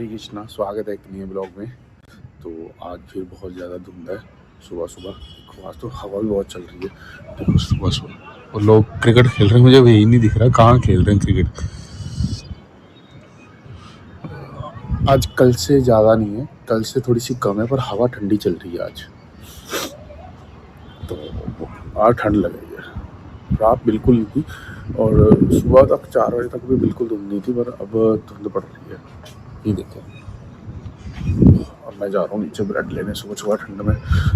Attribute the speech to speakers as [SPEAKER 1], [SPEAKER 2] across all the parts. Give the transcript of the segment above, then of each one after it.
[SPEAKER 1] श्री कृष्णा, स्वागत है एक नए ब्लॉग में। तो आज फिर बहुत ज़्यादा धुंध है सुबह सुबह। देखो आज तो हवा भी बहुत चल रही है। देखो सुबह सुबह और लोग क्रिकेट खेल रहे हैं, मुझे वही नहीं दिख रहा कहाँ खेल रहे हैं क्रिकेट। आज कल से ज़्यादा नहीं है, कल से थोड़ी सी कम है, पर हवा ठंडी चल रही है आज। तो आज ठंड लग रही है, रात बिल्कुल नहीं थी और सुबह तक 4 बजे तक भी बिल्कुल धुंध नहीं थी, पर अब धुंध पड़ रही है। ये देखो, और मैं जा रहा हूँ नीचे ब्रेड लेने। सुबह सुबह ठंड में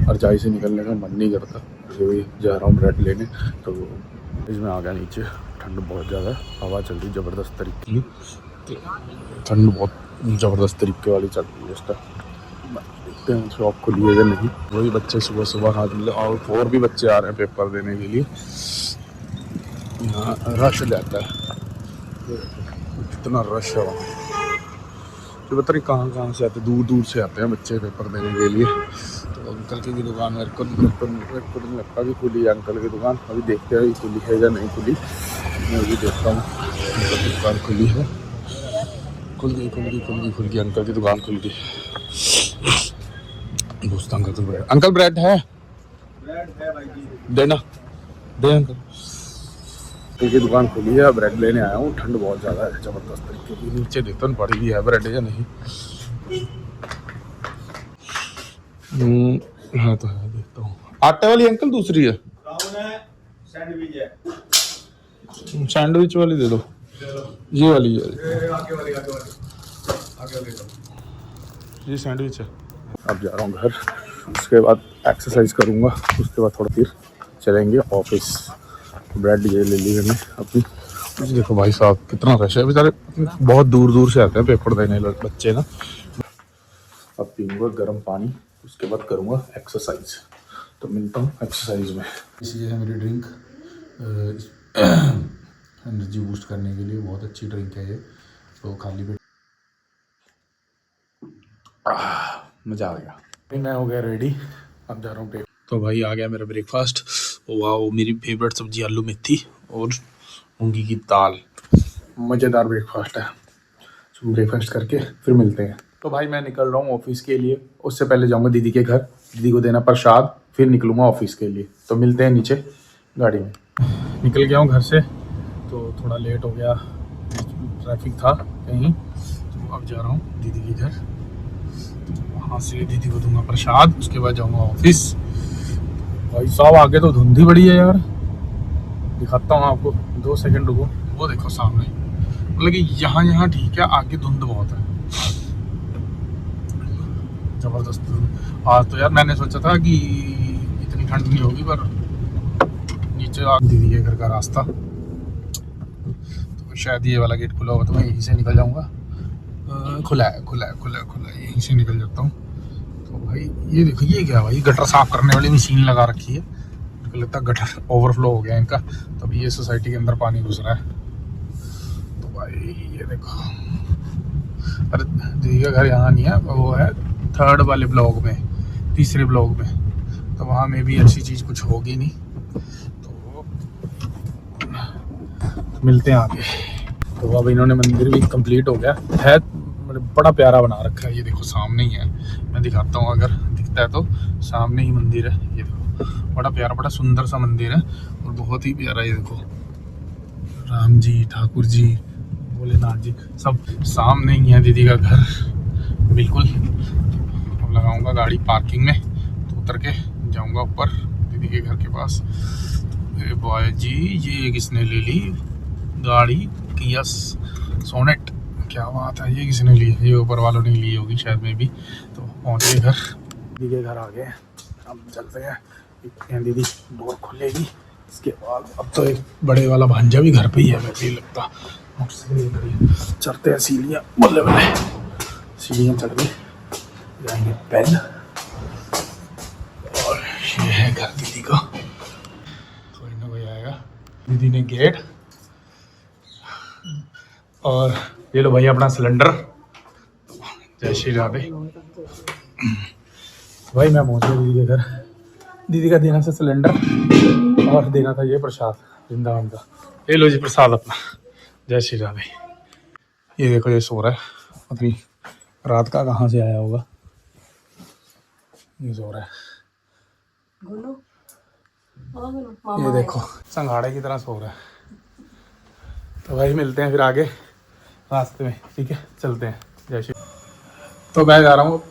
[SPEAKER 1] रजाई से निकलने का मन नहीं करता, इसलिए जा रहा हूँ ब्रेड लेने। तो इसमें आ गया नीचे। ठंड बहुत ज़्यादा है, हवा चल रही ज़बरदस्त तरीके की। ठंड बहुत ज़बरदस्त तरीके वाली चल रही है इस टाइम। देखते हैं शॉप खुली है या नहीं। वही बच्चे सुबह सुबह हाथ मिले और भी बच्चे आ रहे हैं पेपर देने के लिए। यहाँ रश जाता है, कितना रश है वहाँ। तो पता नहीं कहाँ से आते, दूर दूर से आते हैं बच्चे पेपर देने के लिए। तो अंकल की भी दुकान मेरे को नहीं लगता कि खुली है अंकल की दुकान। अभी देखते हैं खुली है या नहीं खुली। मैं अभी देखता हूँ अंकल की दुकान खुली है। खुल गई अंकल की दुकान खुल गई। दोस्त अंकल ब्रेड है भाई जी, देना दे अंकल। की दुकान खुली है, ब्रेड लेने आया हूँ। ठंड बहुत ज़्यादा है ज़बरदस्त तरीके की। नीचे देखता हूँ पड़ी भी है ब्रेड या नहीं। हाँ तो है, देखता हूँ। आटे वाली अंकल दूसरी है, सैंडविच वाली दे दो। ये वाली ये सैंडविच है। अब जा रहा हूँ घर, उसके बाद एक्सरसाइज करूँगा, उसके बाद थोड़ा फिर चलेंगे ऑफिस। ब्रेड ये ले ली मैंने अपनी। देखो भाई साहब कितना रश है, बेचारे बहुत दूर दूर से आते हैं पेपर देने बच्चे ना। अब पीऊँगा गर्म पानी, उसके बाद करूँगा एक्सरसाइज। तो मिलता हूँ एक्सरसाइज में। इसलिए है मेरी ड्रिंक, एनर्जी बूस्ट करने के लिए बहुत अच्छी ड्रिंक है ये। तो खाली पेट मज़ा आ गया। मैं हो गया रेडी, अब जा रहा हूँ। तो भाई आ गया मेरा ब्रेकफास्ट। वाह, मेरी फेवरेट सब्जी आलू मेथी और मूंगी की दाल। मज़ेदार ब्रेकफास्ट है। तो ब्रेकफास्ट करके फिर मिलते हैं। तो भाई मैं निकल रहा हूँ ऑफिस के लिए। उससे पहले जाऊँगा दीदी के घर, दीदी को देना प्रसाद, फिर निकलूँगा ऑफिस के लिए। तो मिलते हैं नीचे गाड़ी में। निकल गया हूँ घर से, तो थोड़ा लेट हो गया, ट्रैफिक था कहीं। तो अब जा रहा हूँ दीदी के घर, वहाँ से दीदी को दूंगा प्रसाद, उसके बाद जाऊँगा ऑफिस। भाई साहब आगे तो धुंधी बड़ी है यार, दिखाता हूँ आपको, 2 सेकंड रुको। वो देखो सामने, मतलब कि यहाँ ठीक है, आगे धुंध बहुत है, जबरदस्त। आज तो यार मैंने सोचा था कि इतनी ठंड नहीं होगी, पर नीचे दीदी के घर का रास्ता, तो शायद ये वाला गेट खुला होगा, तो मैं यहीं से निकल जाऊँगा। खुला है, यहीं से निकल जाता हूँ। तो भाई ये देखो, ये क्या भाई, गटर साफ करने वाली मशीन लगा रखी है। मुझे लगता है गटर ओवरफ्लो हो गया इनका, तभी ये सोसाइटी के अंदर पानी घुस रहा है। तो भाई ये देखो, अरे दीदी का घर यहाँ नहीं है, वो है 3rd वाले ब्लॉक में, 3रे ब्लॉक में। तो वहाँ में भी ऐसी चीज़ कुछ होगी नहीं। तो मिलते हैं आगे। तो अब इन्होंने मंदिर भी कंप्लीट हो गया है, बड़ा प्यारा बना रखा है। ये देखो सामने ही है, मैं दिखाता हूँ अगर दिखता है तो। सामने ही मंदिर है, ये देखो, बड़ा प्यारा, बड़ा सुंदर सा मंदिर है और बहुत ही प्यारा। ये देखो, राम जी, ठाकुर जी, भोलेनाथ जी, सब सामने ही है दीदी का घर बिल्कुल। अब लगाऊंगा गाड़ी पार्किंग में, तो उतर के जाऊंगा ऊपर दीदी के घर के पास। बॉय जी, ये किसने ले ली गाड़ी, किया सोनेट, क्या बात है, ये किसने ली? ये ऊपर वालों ने ली होगी शायद में भी। तो पहुँचे घर, दीदी के घर आ गए, अब चलते हैं। दीदी डोर खुलेगी, इसके बाद अब तो एक बड़े वाला भांजा भी घर पे ही है, मुझे लगता। चढ़ते हैं सीढ़ियाँ, बल्ले बल्ले सीढ़ियाँ चढ़ के जाएंगे पहले। और ये है घर दीदी का, कोई ना कोई आएगा। दीदी ने गेट, और ये लो भाई अपना सिलेंडर। जय श्री राधे। भाई मैं पहुंच गया दीदी के घर। दीदी का देना था सिलेंडर और देना था ये प्रसाद वृंदावन का। ये लो जी प्रसाद अपना। जय श्री राधे। ये देखो, ये सो रहा है, अपनी रात का कहाँ से आया होगा, ये सो रहा है। ये देखो संघाड़े की तरह सो रहा है। तो भाई मिलते हैं फिर आगे रास्ते में, ठीक है, चलते हैं। जय श्री। तो मैं जा रहा हूँ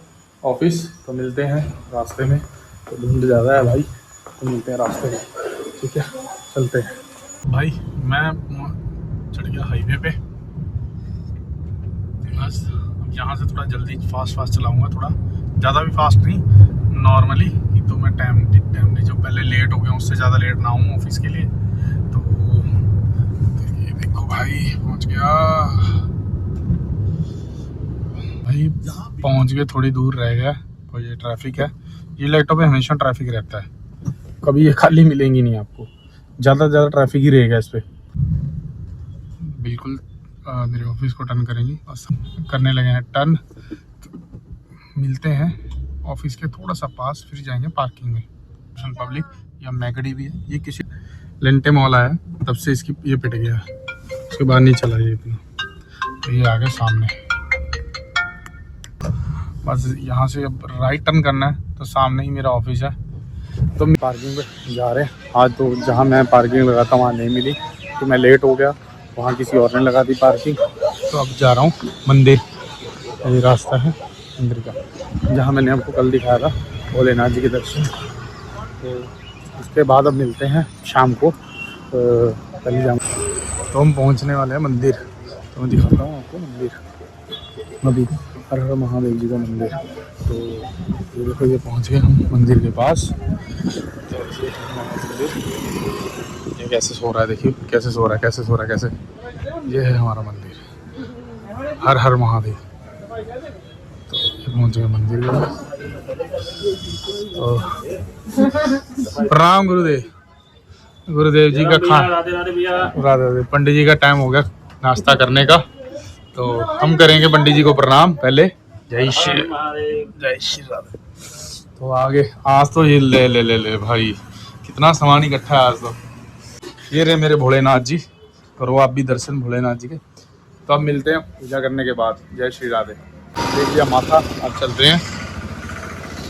[SPEAKER 1] ऑफिस, तो मिलते हैं रास्ते में। तो धुंध ज़्यादा है भाई, तो मिलते हैं रास्ते में, ठीक है, चलते हैं। भाई मैं चढ़ गया हाईवे पे, बस अब यहाँ से थोड़ा जल्दी फास्ट चलाऊँगा, थोड़ा ज़्यादा भी फास्ट नहीं, नॉर्मली। तो मैं टाइम जो पहले लेट हो गया उससे ज़्यादा लेट ना हूँ ऑफिस के लिए। तो ये देखो भाई पहुँच गया भाई, पहुँच गए, थोड़ी दूर रह गया। तो ये ट्रैफिक है, ये लाइटों पे हमेशा ट्रैफिक रहता है, कभी ये खाली मिलेंगी नहीं आपको, ज़्यादा से ज़्यादा ट्रैफिक ही रहेगा इस पर। बिल्कुल मेरे ऑफिस को टर्न करेंगी, बस करने लगे हैं टर्न। मिलते हैं ऑफिस के थोड़ा सा पास, फिर जाएंगे पार्किंग में। पब्लिक या मैगडी भी है, ये किसी लेंटे मॉल आया तब से इसकी ये पिट गया, उसके बाद नहीं चला ये इतना। तो ये आ गया सामने, बस यहाँ से अब राइट टर्न करना है, तो सामने ही मेरा ऑफिस है। तो हम पार्किंग पे जा रहे हैं आज। तो जहाँ मैं पार्किंग लगाता वहाँ नहीं मिली, तो मैं लेट हो गया, वहाँ किसी और ने लगा दी पार्किंग। तो अब जा रहा हूँ मंदिर, ये रास्ता है मंदिर का, जहाँ मैंने आपको कल दिखाया था भोलेनाथ जी के दर्शन। तो उसके बाद अब मिलते हैं शाम को, कल ही जाऊँ। तो हम पहुँचने वाले हैं मंदिर, तो मैं दिखाता हूँ आपको मंदिर अभी, हर हर महादेव जी का मंदिर। तो ये देखो, ये पहुँच गए हम मंदिर के पास। तो ये कैसे सो रहा है, देखिए कैसे सो रहा है, कैसे सो रहा है, कैसे। ये है हमारा मंदिर, हर हर महादेव। तो ये पहुँच गए मंदिर के पास। तो प्रणाम गुरुदेव, गुरुदेव जी का राधे पंडित जी का टाइम हो गया नाश्ता करने का, तो हम करेंगे पंडित जी को प्रणाम पहले। जय श्री राधे। तो आगे आज तो ये ले भाई, कितना सामान इकट्ठा है आज तो। ये रहे मेरे भोलेनाथ जी, करो आप भी दर्शन भोलेनाथ जी के। तो अब मिलते हैं पूजा करने के बाद। जय श्री राधे। देख लिया माथा, अब चल रहे हैं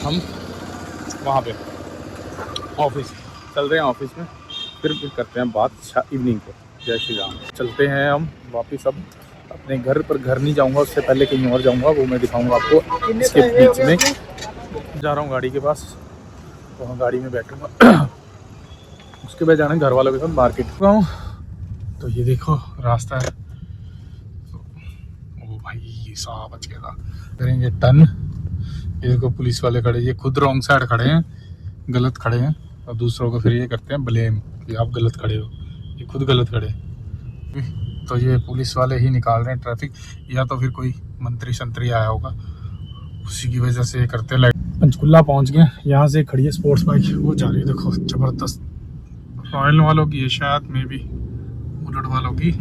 [SPEAKER 1] हम वहाँ पे ऑफिस, चल रहे हैं ऑफिस में, फिर करते हैं बात इवनिंग को। जय श्री राम। चलते हैं हम वापिस अब अपने घर पर। घर नहीं जाऊंगा, उससे पहले कहीं और जाऊंगा, वो मैं दिखाऊंगा आपको इसके बीच में। जा रहा हूँ गाड़ी के पास, वहाँ गाड़ी में बैठूंगा, उसके बाद जाना घर वालों के साथ मार्केट हूँ। तो ये देखो रास्ता है। ओ भाई ये साहब बच गया था, करेंगे टर्न। ये देखो पुलिस वाले खड़े, ये खुद रॉन्ग साइड खड़े हैं, गलत खड़े हैं, और दूसरों को फिर ये करते हैं ब्लेम कि आप गलत खड़े हो, ये खुद गलत खड़े। तो ये पुलिस वाले ही निकाल रहे हैं ट्रैफिक, या तो फिर कोई मंत्री संतरी आया होगा, उसी की वजह से ये करते हैं। पंचकुला पहुंच गए, यहाँ से खड़ी है स्पोर्ट्स बाइक, वो जा रही है देखो, ज़बरदस्त। रॉयल वालों की है शायद, मे बी बुलेट वालों की,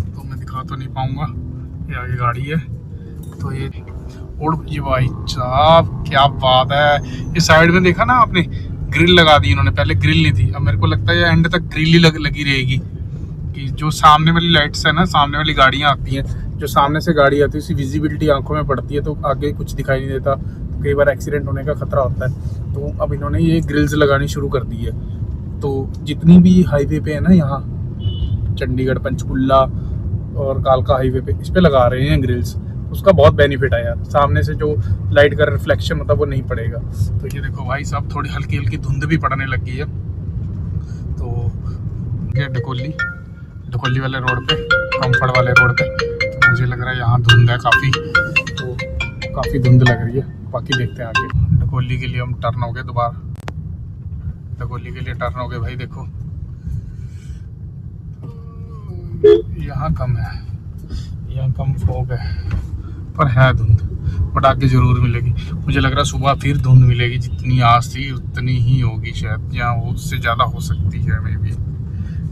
[SPEAKER 1] तो मैं दिखा तो नहीं पाऊँगा। ये आगे गाड़ी है, तो ये उड़ जी भाई साहब, क्या बात है। ये साइड में देखा ना आपने, ग्रिल लगा दी इन्होंने, पहले ग्रिल नहीं थी। अब मेरे को लगता है ये एंड तक ग्रिल ही लगी रहेगी, कि जो सामने वाली लाइट्स है ना, सामने वाली गाड़ियाँ आती हैं, जो सामने से गाड़ी आती है उसकी विजिबिलिटी आंखों में पड़ती है, तो आगे कुछ दिखाई नहीं देता, तो कई बार एक्सीडेंट होने का खतरा होता है। तो अब इन्होंने ये ग्रिल्स लगानी शुरू कर दी है। तो जितनी भी हाईवे पे है ना, यहाँ चंडीगढ़ पंचकुला और कालका हाईवे पे, इस पे लगा रहे हैं ग्रिल्स। उसका बहुत बेनिफिट है यार, सामने से जो लाइट का रिफ्लेक्शन होता है वो नहीं पड़ेगा। तो ये देखो भाई साहब, थोड़ी हल्की हल्की धुंध भी पड़ने लग गई है। तो डकोली वाले रोड पे, कंफर्ट वाले रोड पे, तो मुझे लग रहा है यहाँ धुंध है काफ़ी, तो काफ़ी धुंध लग रही है। बाकी देखते हैं आगे। डकोली के लिए हम टर्न हो गए दोबारा, डकोली के लिए टर्न हो गए भाई। देखो यहाँ कम है, यहाँ कम फॉग है, पर है धुंध, बट आगे जरूर मिलेगी। मुझे लग रहा है सुबह फिर धुंध मिलेगी, जितनी आज थी उतनी ही होगी शायद, या उससे ज़्यादा हो सकती है, मे बी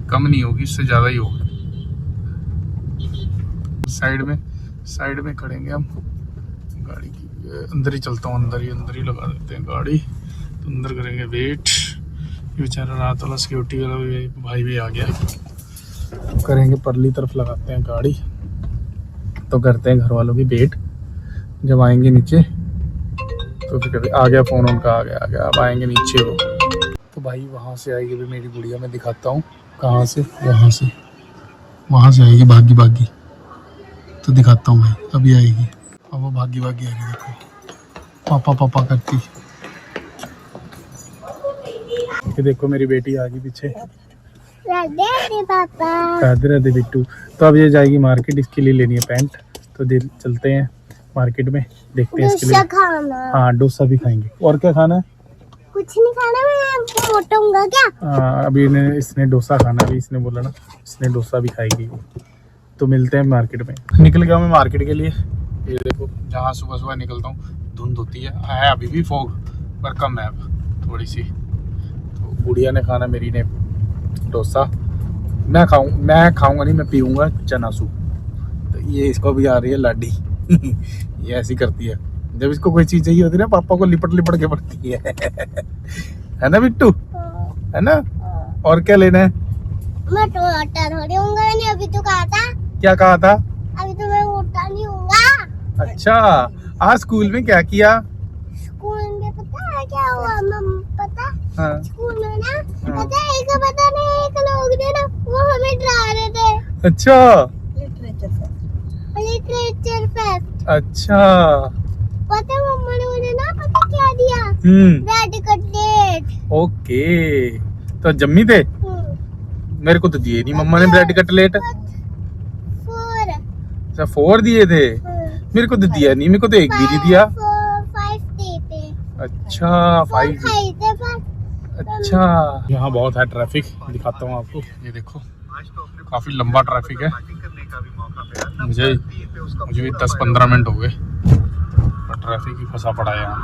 [SPEAKER 1] कम नहीं होगी, इससे ज़्यादा ही होगी। साइड में खड़ेंगे हम, गाड़ी की अंदर ही चलता हूँ, अंदर ही लगा देते हैं गाड़ी, तो अंदर करेंगे वेट। ये बेचारा रात वाला सिक्योरिटी वाला भाई भी आ गया, करेंगे परली तरफ लगाते हैं गाड़ी, तो करते हैं घर वालों की वेट। जब आएंगे नीचे तो फिर कभी आ गया फ़ोन उनका, आ गया अब आएंगे नीचे वो। तो भाई वहाँ से आएगी भी मेरी गुड़िया, मैं दिखाता हूँ कहाँ से, वहाँ से आएगी भागी भागी, तो दिखाता हूँ भाई। अभी आएगी, अब वो भागी भागी आएगी, देखो पापा पापा करती। कि देखो मेरी बेटी आ गई पीछे, राधे राधे बिट्टू। तो अब ये जाएगी मार्केट, इसके लिए लेनी है पैंट, तो चलते हैं मार्केट में, देखते हैं इसके लिए। हाँ डोसा भी खाएंगे, और क्या खाना है?
[SPEAKER 2] कुछ नहीं खाना, मैं मोटा हूँगा क्या?
[SPEAKER 1] हाँ अभी इसने डोसा खाना, अभी इसने बोला ना, इसने डोसा भी खाएगी। तो मिलते हैं मार्केट में। निकल गया मैं मार्केट के लिए। ये देखो जहाँ सुबह सुबह निकलता हूँ धुंध होती है अभी भी फॉग, पर कम है अब थोड़ी सी। तो गुड़िया ने खाना, मेरी ने डोसा। मैं खाऊंगा नहीं, मैं पीऊँगा चना सूप। तो ये इसको भी आ रही है लाडी ये ऐसी करती है, जब इसको कोई चीज़ चाहिए होती है ना पापा को लिपट लिपट के पड़ती है ना बिट्टू, है ना? और क्या लेना है?
[SPEAKER 2] मैं मोटा थोड़ी हूँगा, मैंने अभी तो कहा था।
[SPEAKER 1] क्या कहा था?
[SPEAKER 2] अभी तो मैं मोटा नहीं हूँगा।
[SPEAKER 1] अच्छा, आज स्कूल में क्या किया?
[SPEAKER 2] स्कूल में पता है क्या हुआ? पता?
[SPEAKER 1] हाँ।
[SPEAKER 2] स्कूल में ना पता है, पता नहीं एक लोग थे ना, वो हमें डरा रहे थे।
[SPEAKER 1] अच्छा
[SPEAKER 2] लिटरेचर फेस्ट।
[SPEAKER 1] अच्छा,
[SPEAKER 2] पता है मम्मा ने मुझे ना पता क्या दिया? Bread cutlet.
[SPEAKER 1] ओके, तो जम्मी थे? मेरे को तो दिए नहीं मम्मा ने ब्रेड कटलेट।
[SPEAKER 2] 4।
[SPEAKER 1] अच्छा 4 दिए थे, मेरे को तो दिया नहीं, मेरे को तो एक भी नहीं दिया।
[SPEAKER 2] 5 देते।
[SPEAKER 1] अच्छा 5।
[SPEAKER 2] खाई थे पर।
[SPEAKER 1] अच्छा, यहाँ बहुत है ट्रैफिक, दिखाता हूँ आपको। ये देखो काफी लंबा ट्रैफिक है, मुझे भी 10-15 मिनट हो गए और ट्रैफिक ही फंसा पड़ा है यहाँ।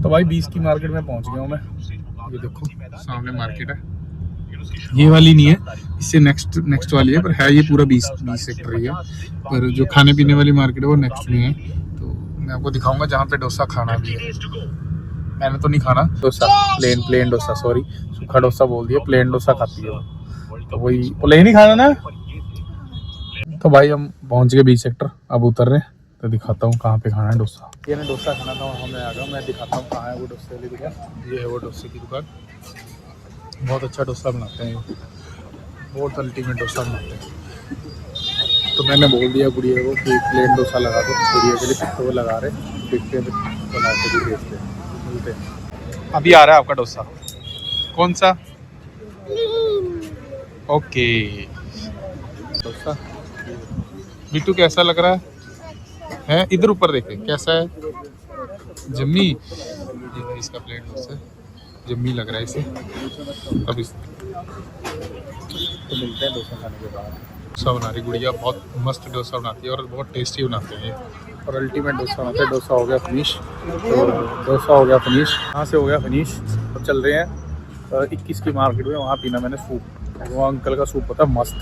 [SPEAKER 1] तो भाई 20 की मार्केट में पहुँच गया हूँ मैं। ये देखो सामने मार्केट है, ये वाली नहीं है, इससे नेक्स्ट वाली है, पर है ये पूरा 20 सेक्टर ही है। पर जो खाने पीने वाली मार्केट है वो नेक्स्ट में है। तो मैं आपको दिखाऊंगा जहाँ पे डोसा खाना भी है। मैंने तो नहीं खाना डोसा, प्लेन डोसा, सॉरी सूखा डोसा बोल दिया, प्लेन डोसा खाती है वो। तो वही प्लेन ही खाना ना। तो भाई हम पहुँच गए 20 सेक्टर, अब उतर रहे हैं, तो दिखाता हूँ कहाँ पे खाना है डोसा। ये ना डोसा खाना था, वहाँ मैं आ गया, मैं दिखाता हूँ कहाँ है वो डोसे वाली दुकान। ये है वो डोसे की दुकान, बहुत अच्छा डोसा बनाते हैं, बहुत अल्टीमेट डोसा बनाते हैं। तो मैंने बोल दिया गुड़िया को कि प्लेन डोसा लगा दो, गुड़िया के लिए फिर तो वो लगा रहे, देखते हैं बना के भी देखते हैं, मिलते हैं। अभी आ रहा है आपका डोसा, कौन सा? ओके डोसा। बिट्टू कैसा लग रहा है? इधर ऊपर देखें कैसा है, जम्मी। ये इसका प्लेन डोसा जम्मी लग रहा है इसे। अब इस तो मिलते हैं डोसा खाने के बाद। डोसा बना रही गुड़िया, बहुत मस्त डोसा बनाती है और बहुत टेस्टी बनाते हैं ये, और अल्टीमेट डोसा बनाते हैं। डोसा हो गया फिनिश, तो डोसा हो गया फिनिश, यहाँ से हो गया फिनिश। अब चल रहे हैं 21 की मार्केट में, वहाँ पीना मैंने सूप। वो अंकल का सूप होता है मस्त,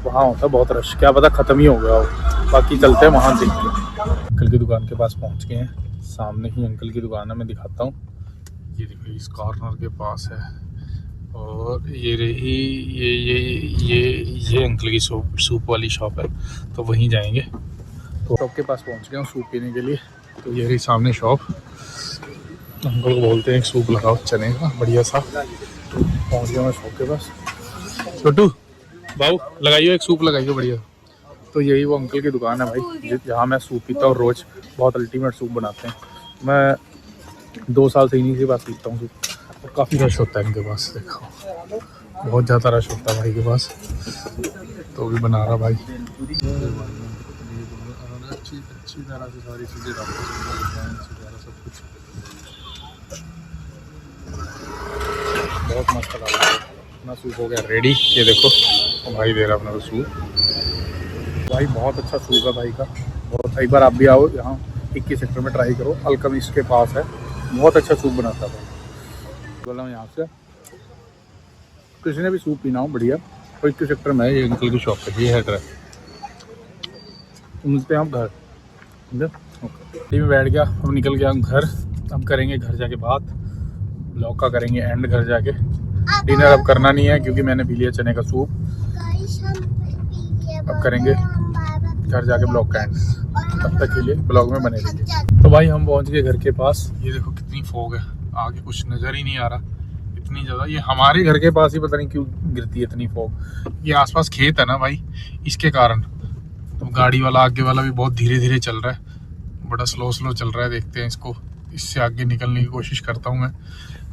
[SPEAKER 1] वहाँ होता है बहुत रश, क्या पता ख़त्म ही हो गया हो। बाकी चलते हैं वहाँ देखते हैं। अंकल की दुकान के पास पहुँच गए हैं, सामने ही अंकल की दुकान है, मैं दिखाता हूँ। ये देखो इस कॉर्नर के पास है, और ये रही ये अंकल की सूप वाली शॉप है, तो वहीं जाएंगे। तो शॉप के पास पहुंच गया हूँ सूप पीने के लिए। तो ये रही सामने शॉप, अंकल को बोलते हैं एक सूप लगाओ चने का बढ़िया सा। तो पहुँच गया मैं शॉप के पास। छोटू बाबू लगाइयो एक सूप, लगाइयो बढ़िया। तो यही वो अंकल की दुकान है भाई, जहाँ मैं सूप पीता हूँ रोज़, बहुत अल्टीमेट सूप बनाते हैं। मैं 2 साल से इन्हीं के पास पीता हूँ सूप, और काफ़ी रश होता है इनके पास, देखो बहुत ज़्यादा रश होता है भाई के पास। तो भी बना रहा भाई अच्छी तरह से सारी चीज़ें सब कुछ बहुत मस्त लगा रहा है। अपना सूप हो गया रेडी, ये देखो भाई दे रहा अपना सूप। भाई बहुत अच्छा सूप है भाई का, बहुत। एक बार आप भी आओ यहाँ 21 सेक्टर में, ट्राई करो, अल्केमिस्ट के पास है, बहुत अच्छा सूप बनाता है। बोला मैं यहाँ से किसी ने भी सूप पीना हो बढ़िया, तो 21 सेक्टर में ये अंकल की शॉप है, ये है एड्रेस। मिलते हैं हम घर, ओके में बैठ गया, अब निकल गया हम घर। अब करेंगे घर जाके बात, ब्लॉग का करेंगे एंड घर जाके। डिनर अब करना नहीं है क्योंकि मैंने पी लिया चने का सूप। अब करेंगे घर जाके ब्लॉग का एंड। तब तक के लिए ब्लॉग में बने रहिए। तो भाई हम पहुंच गए घर के पास। ये देखो कितनी फॉग है, आगे कुछ नज़र ही नहीं आ रहा, इतनी ज़्यादा। ये हमारे घर के पास ही पता नहीं क्यों गिरती है इतनी फॉग। ये आसपास खेत है ना भाई, इसके कारण। तो गाड़ी वाला आगे वाला भी बहुत धीरे धीरे चल रहा है, बड़ा स्लो चल रहा है। देखते हैं इसको, इससे आगे निकलने की कोशिश करता हूँ मैं।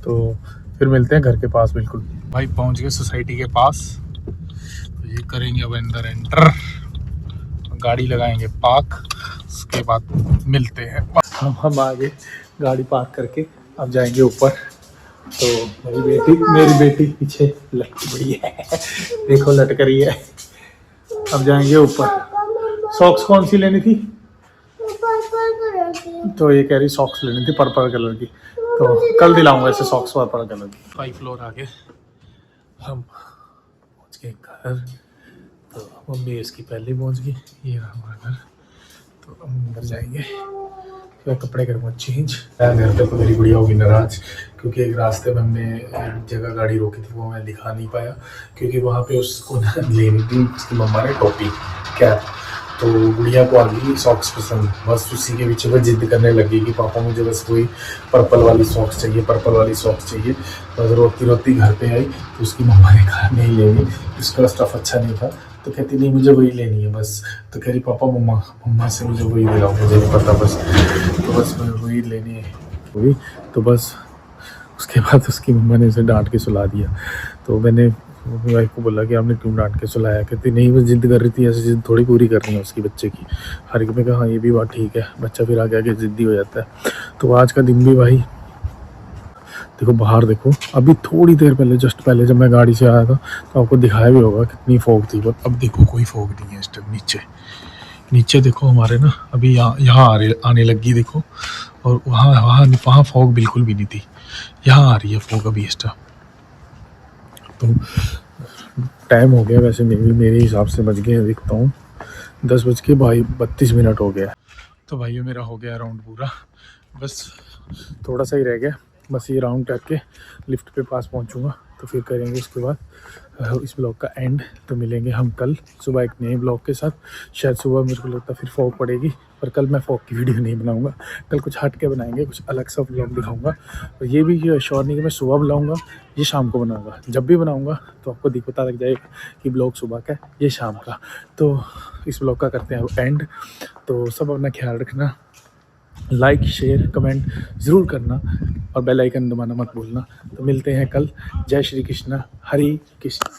[SPEAKER 1] तो फिर मिलते हैं घर के पास। बिल्कुल भाई पहुँच गए सोसाइटी के पास। तो ये करेंगे अब अंदर एंटर, गाड़ी लगाएंगे पार्क, उसके बाद मिलते हैं। हम आगे गाड़ी पार्क करके अब जाएंगे ऊपर। तो मेरी बेटी पीछे लटकी पड़ी है देखो, लटक रही है। अब जाएंगे ऊपर। सॉक्स कौन सी लेनी थी? तो ये कह रही सॉक्स लेनी थी पर्पल कलर की, तो कल दिलाऊंगा ऐसे सॉक्स पर्पल कलर की। 5 फ्लोर आगे हम पहुँच गए घर। तो मम्मी इसकी पहले पहुँच गई, ये रहा हमारा घर। तो हम अंदर जाएंगे, फिर कपड़े करूँगा चेंज। घर पे तो मेरी गुड़िया होगी नाराज, क्योंकि एक रास्ते में हमने जगह गाड़ी रोकी थी, वो मैं दिखा नहीं पाया, क्योंकि वहाँ पे उसको लेनी थी उसकी मम्मा ने टोपी कैप। तो गुड़िया को आ गई सॉक्स पसंद, बस उसी के पीछे वो जिद करने लगी कि पापा मुझे बस वही पर्पल वाली सॉक्स चाहिए, पर्पल वाली सॉक्स चाहिए। बस रोती रोती घर पे आई, तो उसकी मम्मा ने कहा नहीं लेनी, उसका स्टफ़ अच्छा नहीं था। तो कहती नहीं मुझे वही लेनी है बस। तो कह रही पापा मम्मा से मुझे वही दिलाओ, मुझे नहीं पता बस। तो बस वही लेनी है वही। तो बस उसके बाद उसकी मम्मा ने उसे डांट के सुला दिया। तो मैंने अपनी वाइफ को बोला कि आपने क्यों डांट के सुलाया? कहती नहीं बस जिद कर रही थी, ऐसी जिद थोड़ी पूरी करनी है उसकी बच्चे की। हर एक में कहा हाँ ये भी बात ठीक है, बच्चा फिर आगे आगे ज़िद्दी हो जाता है। तो आज का दिन भी भाई देखो, बाहर देखो, अभी थोड़ी देर पहले जस्ट पहले जब मैं गाड़ी से आया था तो आपको दिखाया भी होगा कितनी फॉग थी, पर अब देखो कोई फॉग नहीं है इस टाइम। नीचे देखो हमारे ना अभी यहाँ आने लगी देखो, और वहाँ फॉग बिल्कुल भी नहीं थी, यहाँ आ रही है फॉग अभी इस टाइम। तो टाइम हो गया वैसे मेरे हिसाब से बज गए, देखता हूँ 10:32 हो गया। तो भाई मेरा हो गया राउंड पूरा, बस थोड़ा सा ही रह गया। बस ये राउंड करके लिफ्ट पे पास पहुंचूंगा, तो फिर करेंगे उसके बाद इस ब्लॉग का एंड। तो मिलेंगे हम कल सुबह एक नए ब्लॉग के साथ। शायद सुबह मेरे को लगता है फिर फॉग पड़ेगी, पर कल मैं फॉग की वीडियो नहीं बनाऊंगा। कल कुछ हट के बनाएंगे, कुछ अलग सा ब्लॉग दिखाऊंगा। और ये भी श्योर नहीं कि मैं सुबह बनाऊंगा ये शाम को बनाऊंगा। जब भी बनाऊंगा तो आपको पता लग जाएगा कि ब्लॉग सुबह का ये शाम का। तो इस ब्लॉग का करते हैं एंड। तो सब अपना ख्याल रखना, लाइक शेयर कमेंट ज़रूर करना, और बेल आइकन दबाना मत भूलना। तो मिलते हैं कल। जय श्री कृष्ण, हरि कृष्ण।